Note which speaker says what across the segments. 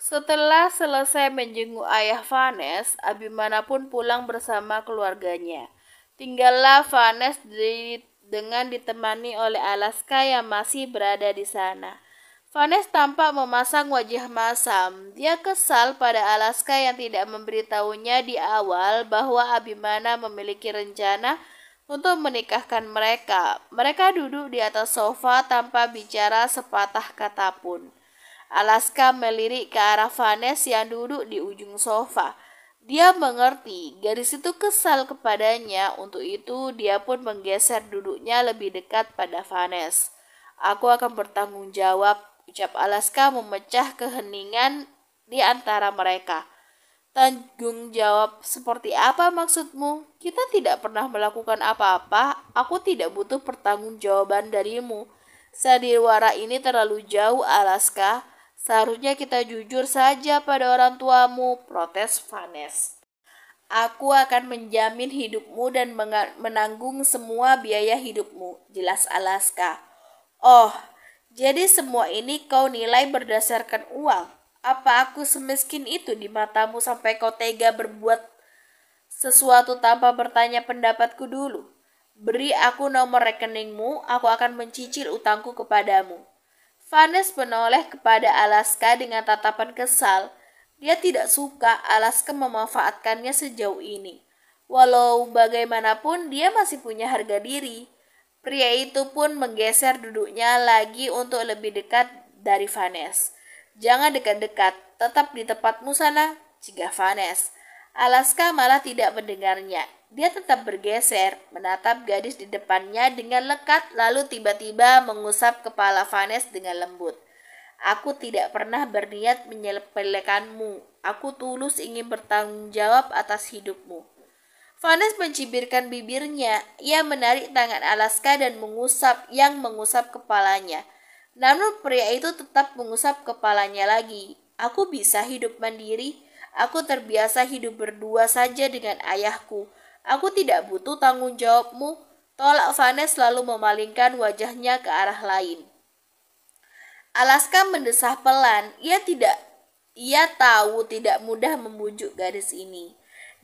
Speaker 1: Setelah selesai menjenguk ayah Vanes, Abimana pun pulang bersama keluarganya. Tinggallah Vanes dengan ditemani oleh Alaska yang masih berada di sana. Vanes tampak memasang wajah masam. Dia kesal pada Alaska yang tidak memberitahunya di awal bahwa Abimana memiliki rencana untuk menikahkan mereka. Mereka duduk di atas sofa tanpa bicara sepatah kata pun. Alaska melirik ke arah Vanes yang duduk di ujung sofa. Dia mengerti, gadis itu kesal kepadanya. Untuk itu, dia pun menggeser duduknya lebih dekat pada Vanes. Aku akan bertanggung jawab, ucap Alaska memecah keheningan di antara mereka. Tanggung jawab seperti apa maksudmu? Kita tidak pernah melakukan apa-apa. Aku tidak butuh pertanggungjawaban darimu. Sandiwara ini terlalu jauh, Alaska. Seharusnya kita jujur saja pada orang tuamu, protes Vanes. Aku akan menjamin hidupmu dan menanggung semua biaya hidupmu, jelas Alaska. Oh, jadi semua ini kau nilai berdasarkan uang? Apa aku semiskin itu di matamu sampai kau tega berbuat sesuatu tanpa bertanya pendapatku dulu? Beri aku nomor rekeningmu, aku akan mencicil utangku kepadamu. Vanes menoleh kepada Alaska dengan tatapan kesal. Dia tidak suka Alaska memanfaatkannya sejauh ini. Walau bagaimanapun dia masih punya harga diri. Pria itu pun menggeser duduknya lagi untuk lebih dekat dari Vanes. Jangan dekat-dekat, tetap di tempatmu sana, cegah Vanes. Alaska malah tidak mendengarnya. Dia tetap bergeser, menatap gadis di depannya dengan lekat, lalu tiba-tiba mengusap kepala Vanes dengan lembut. Aku tidak pernah berniat menyepelekanmu. Aku tulus ingin bertanggung jawab atas hidupmu. Vanes mencibirkan bibirnya. Ia menarik tangan Alaska dan mengusap kepalanya. Namun pria itu tetap mengusap kepalanya lagi. Aku bisa hidup mandiri. Aku terbiasa hidup berdua saja dengan ayahku. Aku tidak butuh tanggung jawabmu. Tolak Vanes lalu memalingkan wajahnya ke arah lain. Alaska mendesah pelan. Ia tahu tidak mudah membujuk gadis ini.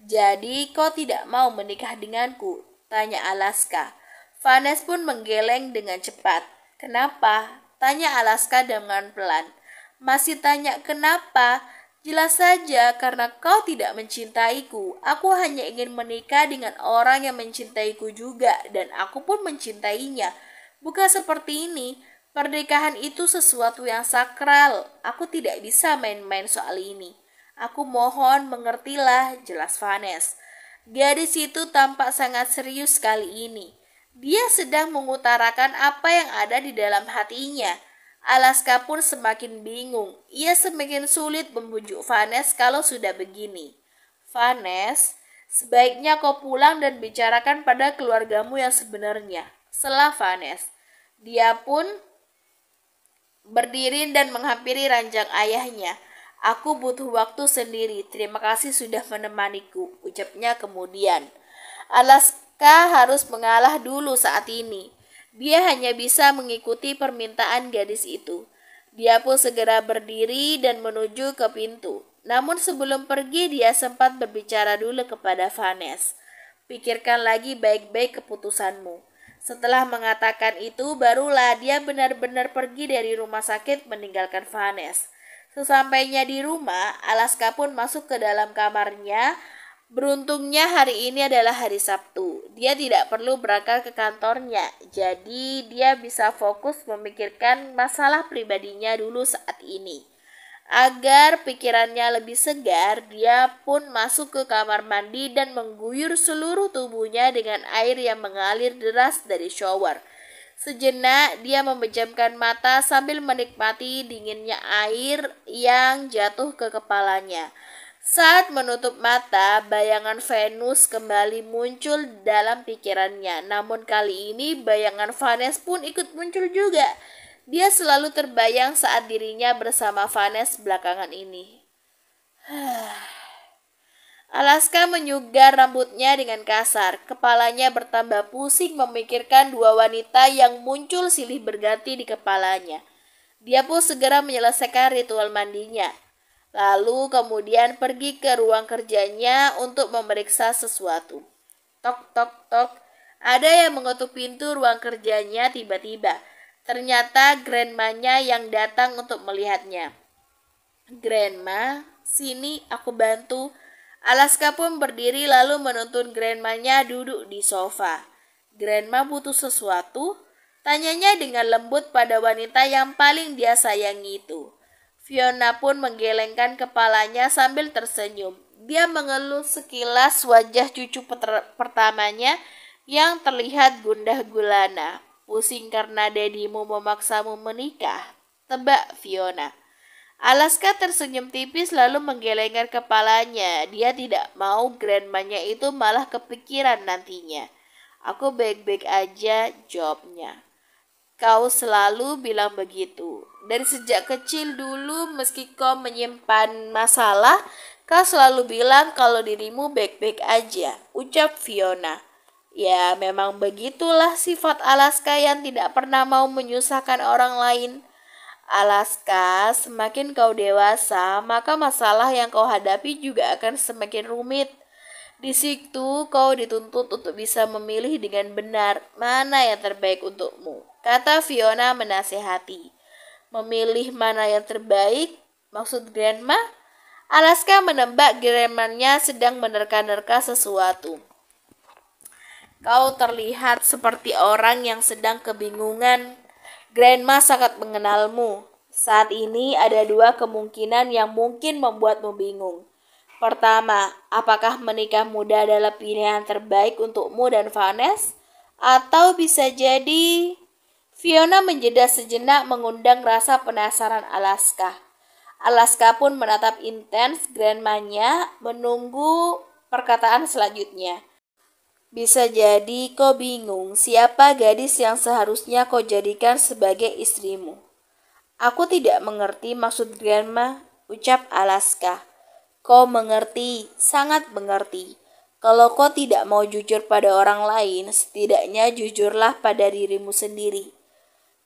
Speaker 1: Jadi kau tidak mau menikah denganku? Tanya Alaska. Vanes pun menggeleng dengan cepat. Kenapa? Tanya Alaska dengan pelan. Masih tanya kenapa? Jelas saja karena kau tidak mencintaiku. Aku hanya ingin menikah dengan orang yang mencintaiku juga dan aku pun mencintainya. Bukan seperti ini. Pernikahan itu sesuatu yang sakral. Aku tidak bisa main-main soal ini. Aku mohon mengertilah, jelas Vanes. Gadis itu tampak sangat serius kali ini. Dia sedang mengutarakan apa yang ada di dalam hatinya. Alaska pun semakin bingung. Ia semakin sulit membujuk Vanes kalau sudah begini. Vanes, sebaiknya kau pulang dan bicarakan pada keluargamu yang sebenarnya. Selah Vanes. Dia pun berdiri dan menghampiri ranjang ayahnya. Aku butuh waktu sendiri. Terima kasih sudah menemaniku, ucapnya kemudian. Alaska harus mengalah dulu saat ini. Dia hanya bisa mengikuti permintaan gadis itu. Dia pun segera berdiri dan menuju ke pintu. Namun sebelum pergi dia sempat berbicara dulu kepada Vanes. Pikirkan lagi baik-baik keputusanmu. Setelah mengatakan itu, barulah dia benar-benar pergi dari rumah sakit meninggalkan Vanes. Sesampainya di rumah, Alaska pun masuk ke dalam kamarnya. Beruntungnya hari ini adalah hari Sabtu. Dia tidak perlu berangkat ke kantornya. Jadi dia bisa fokus memikirkan masalah pribadinya dulu saat ini. Agar pikirannya lebih segar, dia pun masuk ke kamar mandi dan mengguyur seluruh tubuhnya dengan air yang mengalir deras dari shower. Sejenak dia memejamkan mata sambil menikmati dinginnya air yang jatuh ke kepalanya. Saat menutup mata, bayangan Venus kembali muncul dalam pikirannya. Namun kali ini bayangan Vanes pun ikut muncul juga. Dia selalu terbayang saat dirinya bersama Vanes belakangan ini. Alaska menyugar rambutnya dengan kasar. Kepalanya bertambah pusing memikirkan dua wanita yang muncul silih berganti di kepalanya. Dia pun segera menyelesaikan ritual mandinya. Lalu kemudian pergi ke ruang kerjanya untuk memeriksa sesuatu. Tok, tok, tok. Ada yang mengetuk pintu ruang kerjanya tiba-tiba. Ternyata grandmanya yang datang untuk melihatnya. Grandma, sini aku bantu. Alaska pun berdiri lalu menuntun grandmanya duduk di sofa. Grandma butuh sesuatu? Tanyanya dengan lembut pada wanita yang paling dia sayangi itu. Fiona pun menggelengkan kepalanya sambil tersenyum. Dia mengelus sekilas wajah cucu pertamanya yang terlihat gundah gulana. Pusing karena dedimu memaksamu menikah? Tebak Fiona. Alaska tersenyum tipis lalu menggelengkan kepalanya. Dia tidak mau grandmanya itu malah kepikiran nantinya. Aku baik-baik aja, jawabnya. Kau selalu bilang begitu. Dari sejak kecil dulu meski kau menyimpan masalah, kau selalu bilang kalau dirimu baik-baik aja, ucap Fiona. Ya, memang begitulah sifat Alaska yang tidak pernah mau menyusahkan orang lain. Alaska, semakin kau dewasa, maka masalah yang kau hadapi juga akan semakin rumit. Di situ kau dituntut untuk bisa memilih dengan benar mana yang terbaik untukmu, kata Fiona menasehati. Memilih mana yang terbaik? Maksud grandma? Alaska menebak grandmanya sedang menerka-nerka sesuatu. Kau terlihat seperti orang yang sedang kebingungan. Grandma sangat mengenalmu. Saat ini ada dua kemungkinan yang mungkin membuatmu bingung. Pertama, apakah menikah muda adalah pilihan terbaik untukmu dan Vanessa? Atau bisa jadi... Fiona menjeda sejenak mengundang rasa penasaran Alaska. Alaska pun menatap intens grandmanya menunggu perkataan selanjutnya. Bisa jadi kau bingung siapa gadis yang seharusnya kau jadikan sebagai istrimu. Aku tidak mengerti maksud grandma, ucap Alaska. Kau mengerti, sangat mengerti. Kalau kau tidak mau jujur pada orang lain, setidaknya jujurlah pada dirimu sendiri.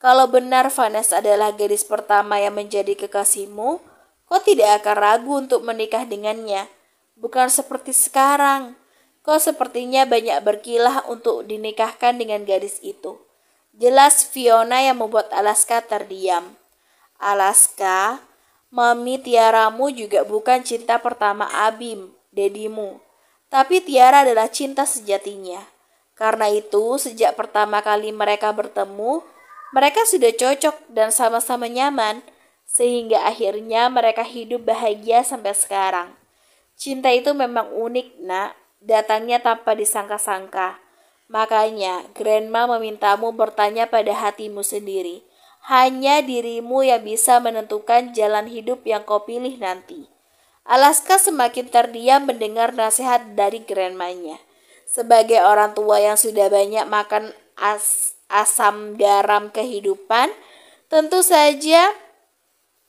Speaker 1: Kalau benar Vanessa adalah gadis pertama yang menjadi kekasihmu, kau tidak akan ragu untuk menikah dengannya. Bukan seperti sekarang. Kau sepertinya banyak berkilah untuk dinikahkan dengan gadis itu. Jelas Fiona yang membuat Alaska terdiam. Alaska, Mami Tiaramu juga bukan cinta pertama Abim, dedimu. Tapi Tiara adalah cinta sejatinya. Karena itu, sejak pertama kali mereka bertemu, mereka sudah cocok dan sama-sama nyaman, sehingga akhirnya mereka hidup bahagia sampai sekarang. Cinta itu memang unik, nak, datangnya tanpa disangka-sangka. Makanya, Grandma memintamu bertanya pada hatimu sendiri. Hanya dirimu yang bisa menentukan jalan hidup yang kau pilih nanti. Alaska semakin terdiam mendengar nasihat dari grandmanya. Sebagai orang tua yang sudah banyak makan asam garam kehidupan, tentu saja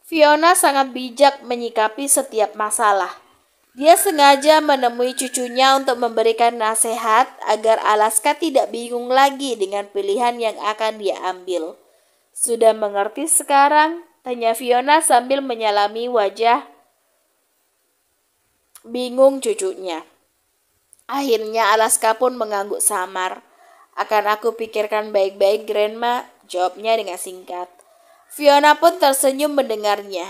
Speaker 1: Fiona sangat bijak menyikapi setiap masalah. Dia sengaja menemui cucunya untuk memberikan nasihat agar Alaska tidak bingung lagi dengan pilihan yang akan dia ambil. Sudah mengerti sekarang? Tanya Fiona sambil menyalami wajah bingung cucunya. Akhirnya Alaska pun mengangguk samar. Akan aku pikirkan baik-baik, Grandma, jawabnya dengan singkat. Fiona pun tersenyum mendengarnya.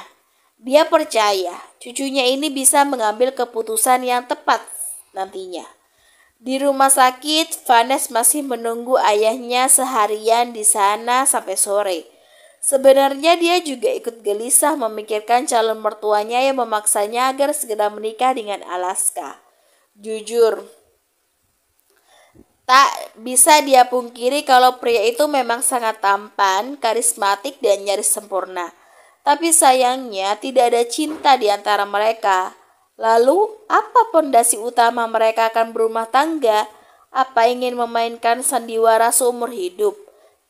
Speaker 1: Dia percaya cucunya ini bisa mengambil keputusan yang tepat nantinya. Di rumah sakit, Vanessa masih menunggu ayahnya seharian di sana sampai sore. Sebenarnya dia juga ikut gelisah memikirkan calon mertuanya yang memaksanya agar segera menikah dengan Alaska. Jujur, tak bisa dia pungkiri kalau pria itu memang sangat tampan, karismatik, dan nyaris sempurna. Tapi sayangnya tidak ada cinta di antara mereka. Lalu, apa pondasi utama mereka akan berumah tangga? Apa ingin memainkan sandiwara seumur hidup?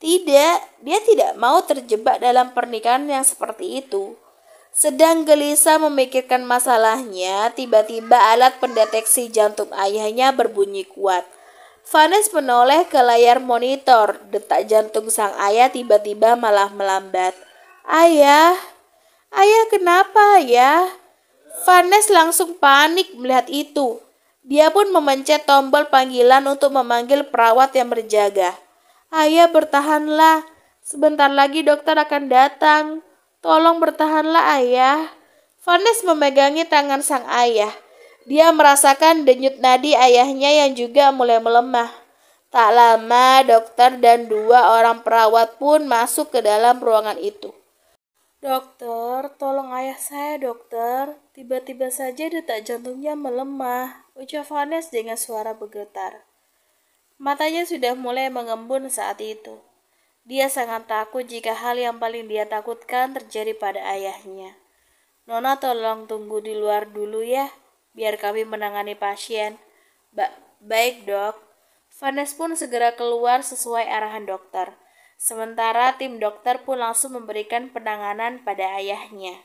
Speaker 1: Tidak, dia tidak mau terjebak dalam pernikahan yang seperti itu. Sedang gelisah memikirkan masalahnya, tiba-tiba alat pendeteksi jantung ayahnya berbunyi kuat. Vanessa menoleh ke layar monitor. Detak jantung sang ayah tiba-tiba malah melambat. Ayah kenapa ayah? Vanes langsung panik melihat itu. Dia pun memencet tombol panggilan untuk memanggil perawat yang berjaga. Ayah, bertahanlah. Sebentar lagi dokter akan datang. Tolong bertahanlah, ayah. Vanes memegangi tangan sang ayah. Dia merasakan denyut nadi ayahnya yang juga mulai melemah. Tak lama, dokter dan 2 orang perawat pun masuk ke dalam ruangan itu. Dokter, tolong ayah saya, dokter. Tiba-tiba saja detak jantungnya melemah, ucap Vanes dengan suara bergetar. Matanya sudah mulai mengembun saat itu. Dia sangat takut jika hal yang paling dia takutkan terjadi pada ayahnya. Nona, tolong tunggu di luar dulu ya, biar kami menangani pasien. Baik, dok. Vanes pun segera keluar sesuai arahan dokter. Sementara tim dokter pun langsung memberikan penanganan pada ayahnya.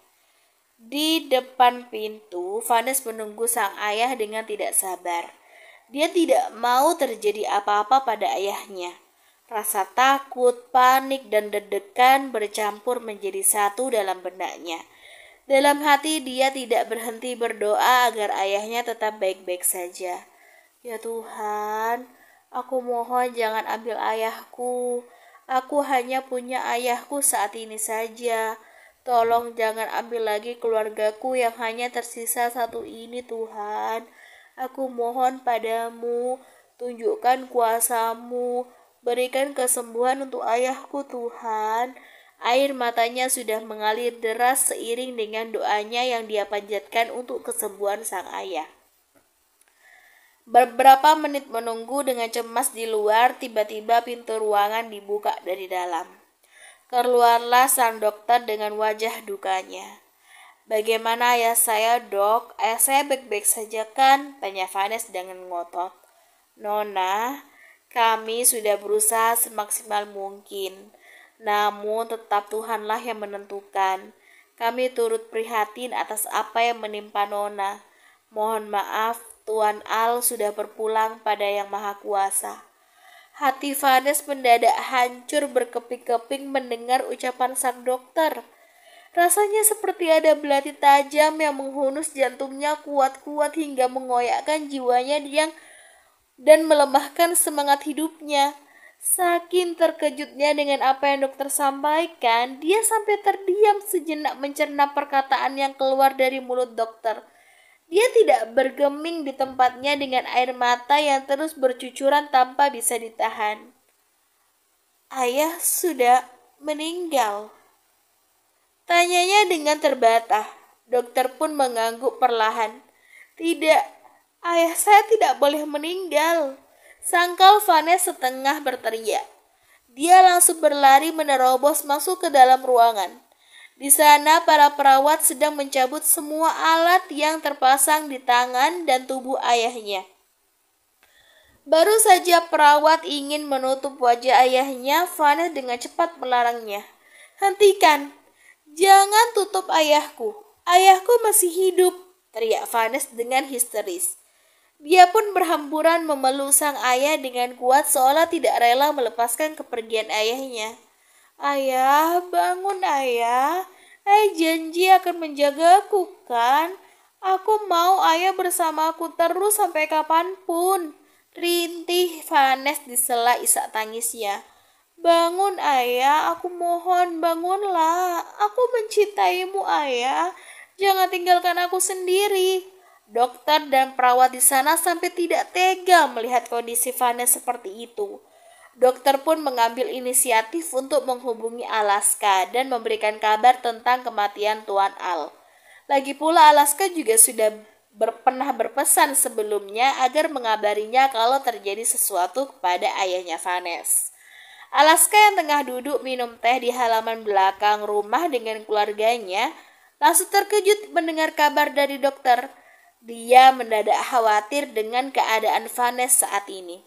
Speaker 1: Di depan pintu, Vanes menunggu sang ayah dengan tidak sabar. Dia tidak mau terjadi apa-apa pada ayahnya. Rasa takut, panik, dan deg-degan bercampur menjadi satu dalam benaknya. Dalam hati dia tidak berhenti berdoa agar ayahnya tetap baik-baik saja. Ya Tuhan, aku mohon jangan ambil ayahku. Aku hanya punya ayahku saat ini saja. Tolong jangan ambil lagi keluargaku yang hanya tersisa satu ini, Tuhan. Aku mohon padamu, tunjukkan kuasamu, berikan kesembuhan untuk ayahku, Tuhan. Air matanya sudah mengalir deras seiring dengan doanya yang dia panjatkan untuk kesembuhan sang ayah. Beberapa menit menunggu dengan cemas di luar, tiba-tiba pintu ruangan dibuka dari dalam. Keluarlah sang dokter dengan wajah dukanya. Bagaimana ayah saya, dok? Ayah saya baik-baik saja kan? Tanya Vanes dengan ngotot. Nona, kami sudah berusaha semaksimal mungkin. Namun tetap Tuhanlah yang menentukan. Kami turut prihatin atas apa yang menimpa Nona. Mohon maaf, Tuan Al sudah berpulang pada Yang Maha Kuasa. Hati Vanes mendadak hancur berkeping-keping mendengar ucapan sang dokter. Rasanya seperti ada belati tajam yang menghunus jantungnya kuat-kuat hingga mengoyakkan jiwanya dan melemahkan semangat hidupnya. Saking terkejutnya dengan apa yang dokter sampaikan, dia sampai terdiam sejenak mencerna perkataan yang keluar dari mulut dokter. Dia tidak bergeming di tempatnya dengan air mata yang terus bercucuran tanpa bisa ditahan. Ayah sudah meninggal. Tanyanya dengan terbata. Dokter pun mengangguk perlahan. Tidak, ayah saya tidak boleh meninggal. Sangkal Vanes setengah berteriak. Dia langsung berlari menerobos masuk ke dalam ruangan. Di sana para perawat sedang mencabut semua alat yang terpasang di tangan dan tubuh ayahnya. Baru saja perawat ingin menutup wajah ayahnya, Vanes dengan cepat melarangnya. Hentikan, jangan tutup ayahku. Ayahku masih hidup, teriak Vanes dengan histeris. Dia pun berhamburan memeluk sang ayah dengan kuat seolah tidak rela melepaskan kepergian ayahnya. Ayah, bangun ayah. Ayah janji akan menjagaku kan? Aku mau ayah bersamaku terus sampai kapanpun. Rintih Vanes di sela isak tangisnya. Bangun ayah, aku mohon bangunlah. Aku mencintaimu ayah. Jangan tinggalkan aku sendiri. Dokter dan perawat di sana sampai tidak tega melihat kondisi Vanes seperti itu. Dokter pun mengambil inisiatif untuk menghubungi Alaska dan memberikan kabar tentang kematian Tuan Al. Lagi pula Alaska juga sudah pernah berpesan sebelumnya agar mengabarinya kalau terjadi sesuatu kepada ayahnya Vanes. Alaska yang tengah duduk minum teh di halaman belakang rumah dengan keluarganya langsung terkejut mendengar kabar dari dokter. Dia mendadak khawatir dengan keadaan Vanes saat ini.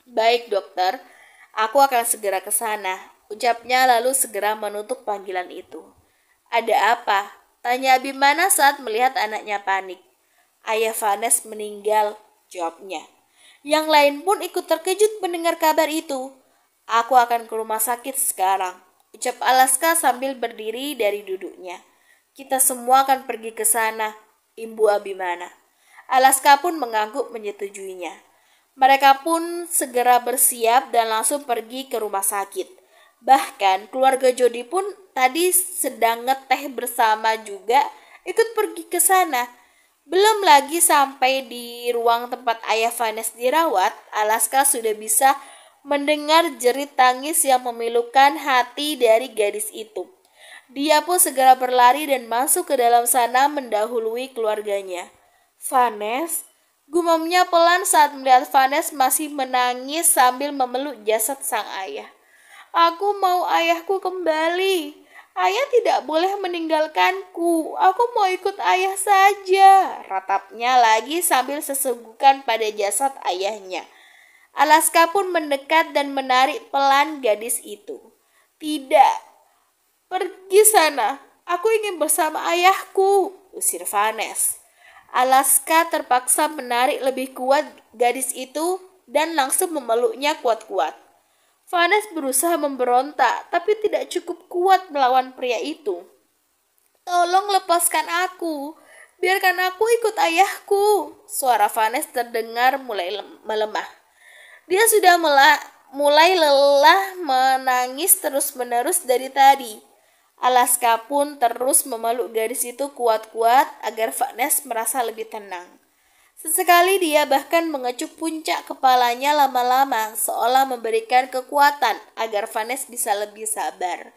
Speaker 1: Baik dokter, aku akan segera ke sana, ucapnya lalu segera menutup panggilan itu. Ada apa? Tanya Abimana saat melihat anaknya panik. Ayah Vanes meninggal, jawabnya. Yang lain pun ikut terkejut mendengar kabar itu. Aku akan ke rumah sakit sekarang, ucap Alaska sambil berdiri dari duduknya. Kita semua akan pergi ke sana. imbu Abimana. Alaska pun mengangguk menyetujuinya. Mereka pun segera bersiap dan langsung pergi ke rumah sakit. Bahkan keluarga Jody pun tadi sedang ngeteh bersama juga ikut pergi ke sana. Belum lagi sampai di ruang tempat ayah Vanessa dirawat, Alaska sudah bisa mendengar jerit tangis yang memilukan hati dari gadis itu. Dia pun segera berlari dan masuk ke dalam sana mendahului keluarganya. Vanessa, gumamnya pelan saat melihat Vanessa masih menangis sambil memeluk jasad sang ayah. Aku mau ayahku kembali. Ayah tidak boleh meninggalkanku. Aku mau ikut ayah saja, ratapnya lagi sambil sesungguhkan pada jasad ayahnya. Alaska pun mendekat dan menarik pelan gadis itu. Tidak, pergi sana. Aku ingin bersama ayahku, usir Vanessa. Alaska terpaksa menarik lebih kuat gadis itu dan langsung memeluknya kuat-kuat. Vanessa berusaha memberontak, tapi tidak cukup kuat melawan pria itu. Tolong lepaskan aku, biarkan aku ikut ayahku. Suara Vanessa terdengar mulai melemah. Dia sudah mulai lelah menangis terus-menerus dari tadi. Alaska pun terus memeluk gadis itu kuat-kuat agar Vanessa merasa lebih tenang. Sesekali dia bahkan mengecup puncak kepalanya lama-lama seolah memberikan kekuatan agar Vanessa bisa lebih sabar.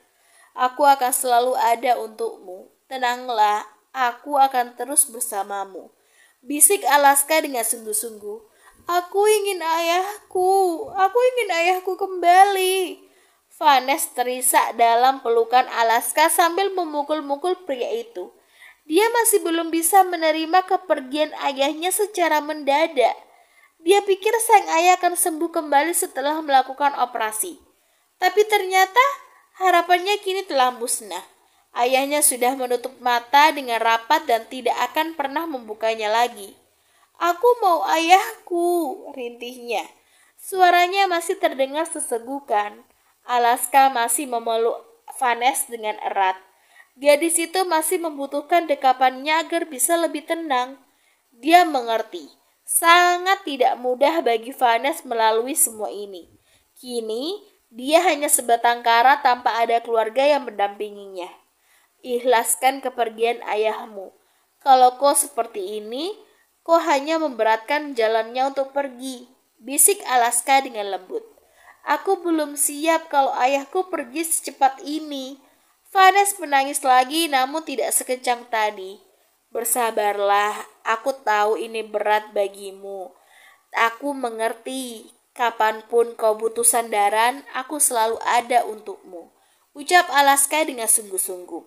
Speaker 1: Aku akan selalu ada untukmu. Tenanglah, aku akan terus bersamamu. Bisik Alaska dengan sungguh-sungguh. Aku ingin ayahku kembali. Vanessa terisak dalam pelukan Alaska sambil memukul-mukul pria itu. Dia masih belum bisa menerima kepergian ayahnya secara mendadak. Dia pikir sang ayah akan sembuh kembali setelah melakukan operasi. Tapi ternyata harapannya kini telah musnah. Ayahnya sudah menutup mata dengan rapat dan tidak akan pernah membukanya lagi. Aku mau ayahku, rintihnya. Suaranya masih terdengar sesegukan. Alaska masih memeluk Vanessa dengan erat. Gadis itu masih membutuhkan dekapannya agar bisa lebih tenang. Dia mengerti, sangat tidak mudah bagi Vanessa melalui semua ini. Kini, dia hanya sebatang kara tanpa ada keluarga yang mendampinginya. Ikhlaskan kepergian ayahmu. Kalau kau seperti ini, kau hanya memberatkan jalannya untuk pergi, bisik Alaska dengan lembut. Aku belum siap kalau ayahku pergi secepat ini. Vanessa menangis lagi namun tidak sekencang tadi. Bersabarlah, aku tahu ini berat bagimu. Aku mengerti, kapanpun kau butuh sandaran, aku selalu ada untukmu. Ucap Alaska dengan sungguh-sungguh.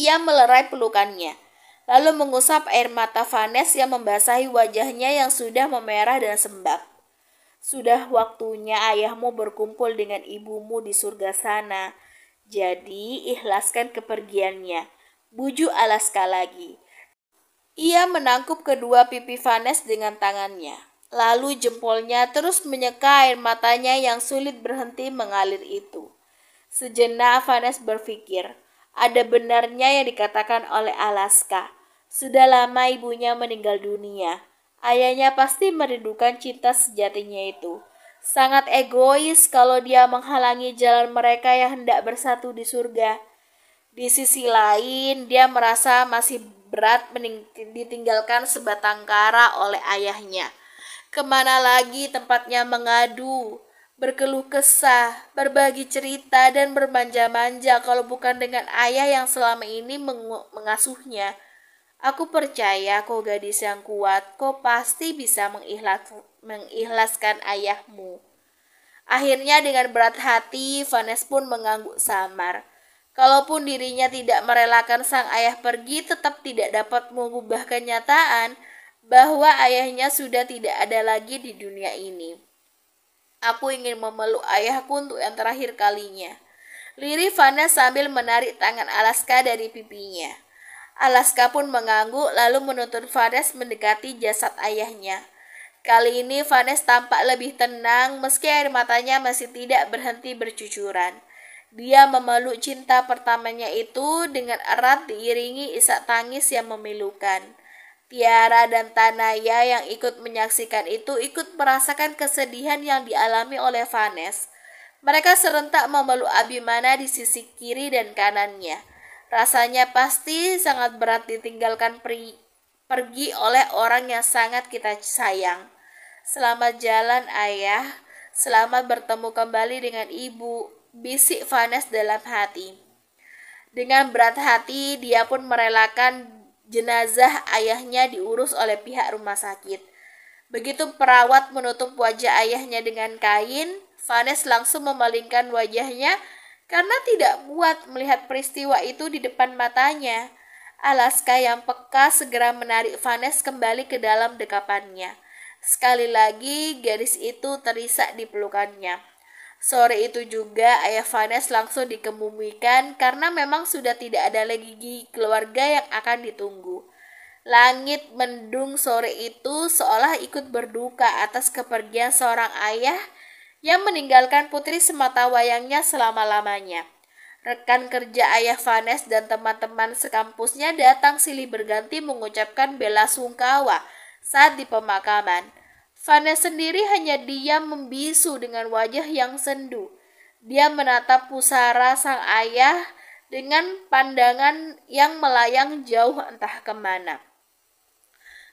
Speaker 1: Ia melerai pelukannya, lalu mengusap air mata Vanessa yang membasahi wajahnya yang sudah memerah dan sembab. Sudah waktunya ayahmu berkumpul dengan ibumu di surga sana. Jadi ikhlaskan kepergiannya, bujuk Alaska lagi. Ia menangkup kedua pipi Vanessa dengan tangannya. Lalu jempolnya terus menyeka air matanya yang sulit berhenti mengalir itu. Sejenak Vanessa berpikir, ada benarnya yang dikatakan oleh Alaska. Sudah lama ibunya meninggal dunia. Ayahnya pasti merindukan cinta sejatinya itu. Sangat egois kalau dia menghalangi jalan mereka yang hendak bersatu di surga. Di sisi lain, dia merasa masih berat ditinggalkan sebatang kara oleh ayahnya. Kemana lagi tempatnya mengadu, berkeluh kesah, berbagi cerita, dan bermanja-manja kalau bukan dengan ayah yang selama ini mengasuhnya. Aku percaya kau gadis yang kuat, kau pasti bisa mengikhlaskan ayahmu. Akhirnya dengan berat hati, Vanessa pun mengangguk samar. Kalaupun dirinya tidak merelakan sang ayah pergi, tetap tidak dapat mengubah kenyataan bahwa ayahnya sudah tidak ada lagi di dunia ini. Aku ingin memeluk ayahku untuk yang terakhir kalinya. Lirih Vanessa sambil menarik tangan Alaska dari pipinya. Alaska pun mengangguk lalu menuntun Vanessa mendekati jasad ayahnya. Kali ini Vanessa tampak lebih tenang meski air matanya masih tidak berhenti bercucuran. Dia memeluk cinta pertamanya itu dengan erat diiringi isak tangis yang memilukan. Tiara dan Tanaya yang ikut menyaksikan itu ikut merasakan kesedihan yang dialami oleh Vanes. Mereka serentak memeluk Abimana di sisi kiri dan kanannya. Rasanya pasti sangat berat ditinggalkan pergi oleh orang yang sangat kita sayang. Selamat jalan ayah, selamat bertemu kembali dengan ibu, bisik Vanes dalam hati. Dengan berat hati, dia pun merelakan jenazah ayahnya diurus oleh pihak rumah sakit. Begitu perawat menutup wajah ayahnya dengan kain, Vanes langsung memalingkan wajahnya karena tidak kuat melihat peristiwa itu di depan matanya. Alaska yang peka segera menarik Vanes kembali ke dalam dekapannya. Sekali lagi gadis itu terisak di pelukannya. Sore itu juga ayah Vanes langsung dikebumikan karena memang sudah tidak ada lagi keluarga yang akan ditunggu. Langit mendung sore itu seolah ikut berduka atas kepergian seorang ayah yang meninggalkan putri semata wayangnya selama-lamanya. Rekan kerja ayah Vanes dan teman-teman sekampusnya datang silih berganti mengucapkan bela sungkawa saat di pemakaman. Vanes sendiri hanya diam membisu dengan wajah yang sendu. Dia menatap pusara sang ayah dengan pandangan yang melayang jauh entah kemana.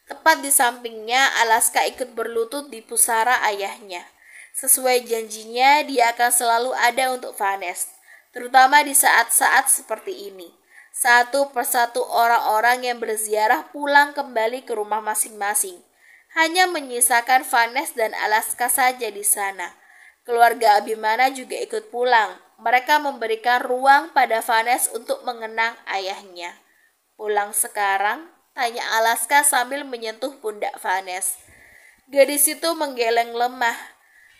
Speaker 1: Tepat di sampingnya, Alaska ikut berlutut di pusara ayahnya. Sesuai janjinya, dia akan selalu ada untuk Vanes, terutama di saat-saat seperti ini. Satu persatu orang-orang yang berziarah pulang kembali ke rumah masing-masing. Hanya menyisakan Vanes dan Alaska saja di sana. Keluarga Abimana juga ikut pulang. Mereka memberikan ruang pada Vanes untuk mengenang ayahnya. Pulang sekarang? Tanya Alaska sambil menyentuh pundak Vanes. Gadis itu menggeleng lemah.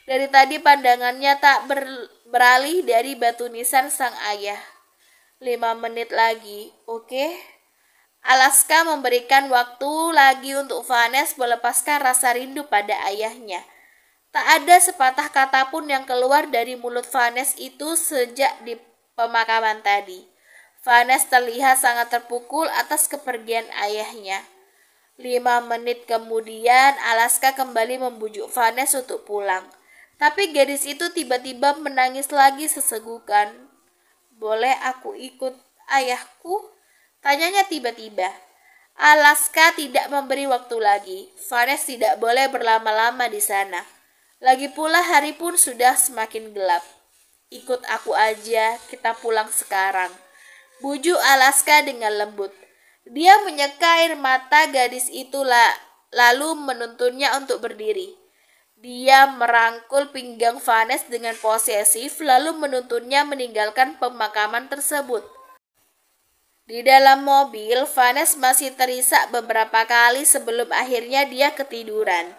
Speaker 1: Dari tadi pandangannya tak beralih dari batu nisan sang ayah. 5 menit lagi, oke? Alaska memberikan waktu lagi untuk Vanes melepaskan rasa rindu pada ayahnya. Tak ada sepatah kata pun yang keluar dari mulut Vanes itu sejak di pemakaman tadi. Vanes terlihat sangat terpukul atas kepergian ayahnya. 5 menit kemudian, Alaska kembali membujuk Vanes untuk pulang. Tapi gadis itu tiba-tiba menangis lagi sesegukan. Boleh aku ikut ayahku? Tanyanya tiba-tiba. Alaska tidak memberi waktu lagi. Vanes tidak boleh berlama-lama di sana. Lagi pula hari pun sudah semakin gelap. Ikut aku aja, kita pulang sekarang. Bujuk Alaska dengan lembut. Dia menyeka air mata gadis itu lalu menuntunnya untuk berdiri. Dia merangkul pinggang Vanes dengan posesif lalu menuntunnya meninggalkan pemakaman tersebut. Di dalam mobil, Vanes masih terisak beberapa kali sebelum akhirnya dia ketiduran.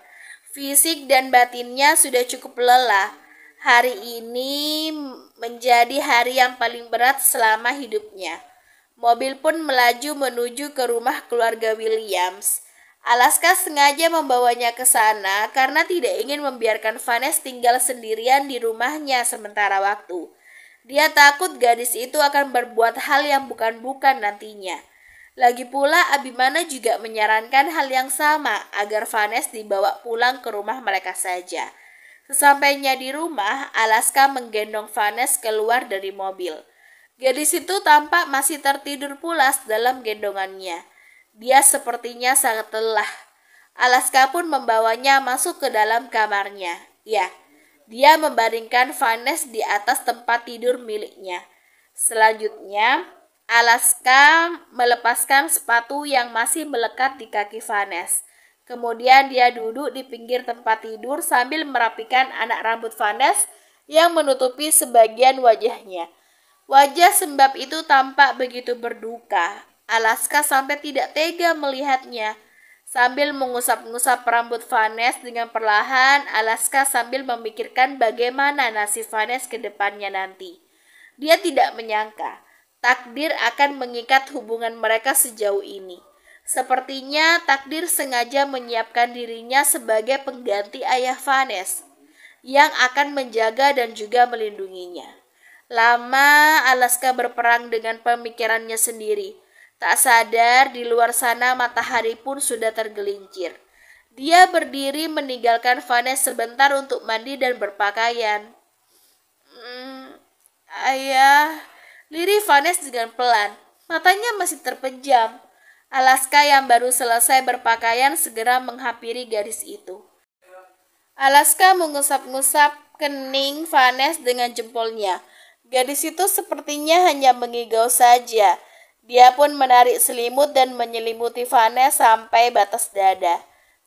Speaker 1: Fisik dan batinnya sudah cukup lelah. Hari ini menjadi hari yang paling berat selama hidupnya. Mobil pun melaju menuju ke rumah keluarga Williams. Alaska sengaja membawanya ke sana karena tidak ingin membiarkan Vanes tinggal sendirian di rumahnya sementara waktu. Dia takut gadis itu akan berbuat hal yang bukan-bukan nantinya. Lagi pula Abimana juga menyarankan hal yang sama agar Vanes dibawa pulang ke rumah mereka saja. Sesampainya di rumah, Alaska menggendong Vanes keluar dari mobil. Gadis itu tampak masih tertidur pulas dalam gendongannya. Dia sepertinya sangat lelah. Alaska pun membawanya masuk ke dalam kamarnya. Ya, dia membaringkan Vanes di atas tempat tidur miliknya. Selanjutnya, Alaska melepaskan sepatu yang masih melekat di kaki Vanes. Kemudian dia duduk di pinggir tempat tidur sambil merapikan anak rambut Vanes yang menutupi sebagian wajahnya. Wajah sembab itu tampak begitu berduka. Alaska sampai tidak tega melihatnya. Sambil mengusap-ngusap rambut Vanes dengan perlahan, Alaska sambil memikirkan bagaimana nasib Vanes ke depannya nanti. Dia tidak menyangka takdir akan mengikat hubungan mereka sejauh ini. Sepertinya takdir sengaja menyiapkan dirinya sebagai pengganti ayah Vanes yang akan menjaga dan juga melindunginya. Lama Alaska berperang dengan pemikirannya sendiri. Tak sadar di luar sana matahari pun sudah tergelincir. Dia berdiri meninggalkan Vanes sebentar untuk mandi dan berpakaian. Ayah, lirih Vanes dengan pelan. Matanya masih terpejam. Alaska yang baru selesai berpakaian segera menghampiri gadis itu. Alaska mengusap-ngusap kening Vanes dengan jempolnya. Gadis itu sepertinya hanya mengigau saja. Dia pun menarik selimut dan menyelimuti Vanes sampai batas dada.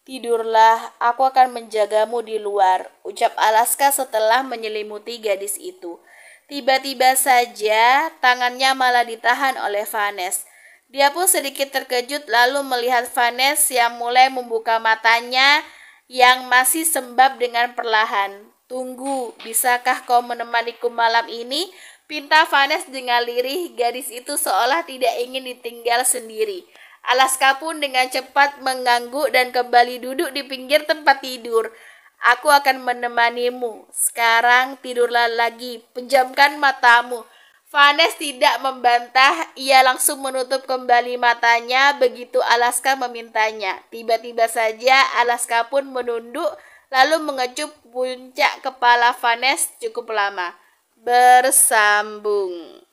Speaker 1: Tidurlah, aku akan menjagamu di luar, ucap Alaska setelah menyelimuti gadis itu. Tiba-tiba saja tangannya malah ditahan oleh Vanes. Dia pun sedikit terkejut lalu melihat Vanes yang mulai membuka matanya yang masih sembab dengan perlahan. Tunggu, bisakah kau menemaniku malam ini? Pinta Vanes dengan lirih. Gadis itu seolah tidak ingin ditinggal sendiri. Alaska pun dengan cepat mengangguk dan kembali duduk di pinggir tempat tidur. Aku akan menemanimu. Sekarang tidurlah lagi, pejamkan matamu. Vanes tidak membantah, ia langsung menutup kembali matanya begitu Alaska memintanya. Tiba-tiba saja Alaska pun menunduk lalu mengecup puncak kepala Vanes cukup lama. Bersambung.